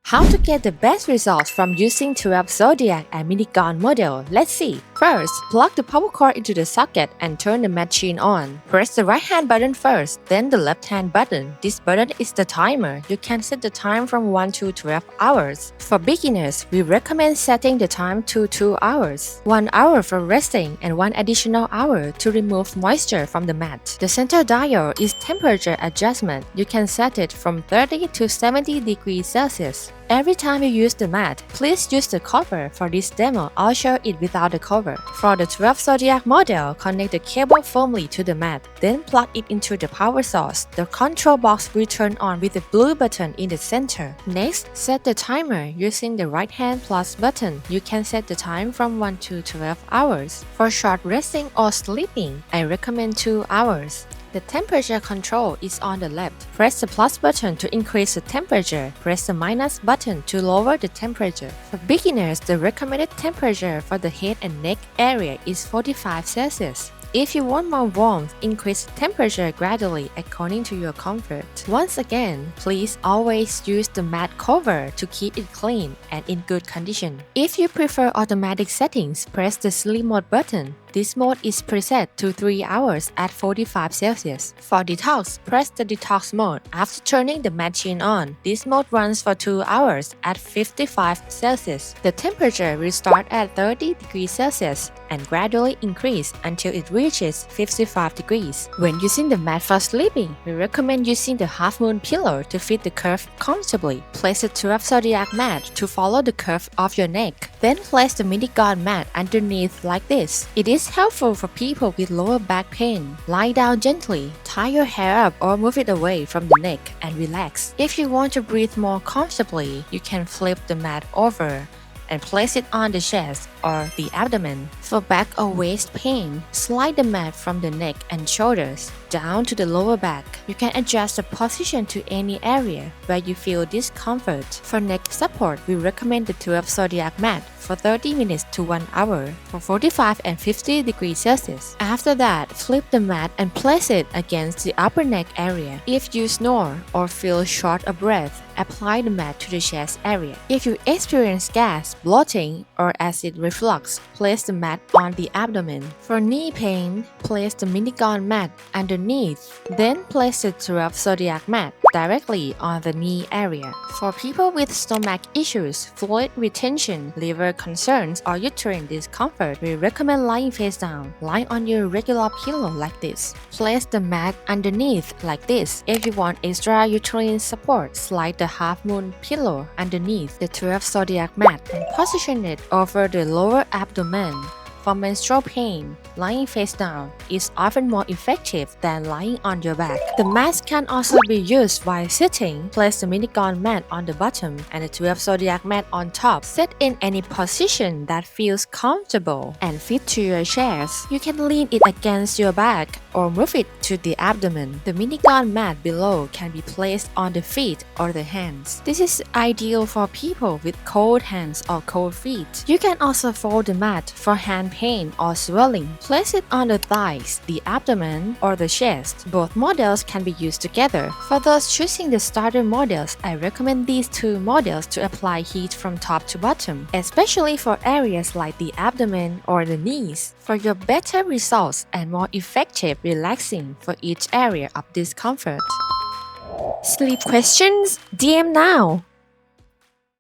How to get the best results from using 12 Zodiac and MiniGONR model? Let's see. First, plug the power cord into the socket and turn the machine on. Press the right hand button first, then the left hand button. This button is the timer. You can set the time from 1 to 12 hours. For beginners, we recommend setting the time to 2 hours. 1 hour for resting and 1 additional hour to remove moisture from the mat. The center dial is temperature adjustment. You can set it from 30 to 70 degrees Celsius. Every time you use the mat, please use the cover. For this demo, I'll show it without the cover. For the 12 Zodiac model, connect the cable firmly to the mat, then plug it into the power source. The control box will turn on with the blue button in the center. Next, set the timer using the right hand plus button. You can set the time from 1 to 12 hours. For short resting or sleeping, I recommend 2 hours. The temperature control is on the left. Press the plus button to increase the temperature. Press the minus button to lower the temperature. For beginners, the recommended temperature for the head and neck area is 45 Celsius. If you want more warmth, increase the temperature gradually according to your comfort. Once again, please always use the mat cover to keep it clean and in good condition. If you prefer automatic settings, press the sleep mode button. This mode is preset to 3 hours at 45 Celsius. For detox, press the detox mode. After turning the machine on, this mode runs for 2 hours at 55 Celsius. The temperature will start at 30 degrees Celsius and gradually increase until it reaches 55 degrees. When using the mat for sleeping, we recommend using the half moon pillow to fit the curve comfortably. Place the 12 Zodiac mat to follow the curve of your neck. Then place the MiniGONR mat underneath like this. It is helpful for people with lower back pain. Lie down gently, tie your hair up or move it away from the neck and relax. If you want to breathe more comfortably, you can flip the mat over and place it on the chest or the abdomen. For back or waist pain, slide the mat from the neck and shoulders down to the lower back. You can adjust the position to any area where you feel discomfort. For neck support, we recommend the 12 Zodiac mat for 30 minutes to 1 hour for 45 and 50 degrees Celsius. After that, flip the mat and place it against the upper neck area. If you snore or feel short of breath, apply the mat to the chest area. If you experience gas, bloating, or acid reflux, place the mat on the abdomen. For knee pain, place the MiniGONR mat underneath. Then place the 12 Zodiac mat directly on the knee area. For people with stomach issues, fluid retention, liver concerns, or uterine discomfort, we recommend lying face down. Lie on your regular pillow like this. Place the mat underneath like this. If you want extra uterine support, slide the half moon pillow underneath the 12 Zodiac mat and position it over the lower abdomen. For menstrual pain, lying face down is often more effective than lying on your back. The mat can also be used while sitting. Place the MiniGONR mat on the bottom and the 12 Zodiac mat on top. Set in any position that feels comfortable and fit to your chest. You can lean it against your back or move it to the abdomen. The MiniGONR mat below can be placed on the feet or the hands. This is ideal for people with cold hands or cold feet. You can also fold the mat for hand pain or swelling. Place it on the thighs, the abdomen, or the chest. Both models can be used together. For those choosing the starter models, I recommend these two models to apply heat from top to bottom, especially for areas like the abdomen or the knees, for your better results and more effective relaxing for each area of discomfort. Sleep questions? DM now!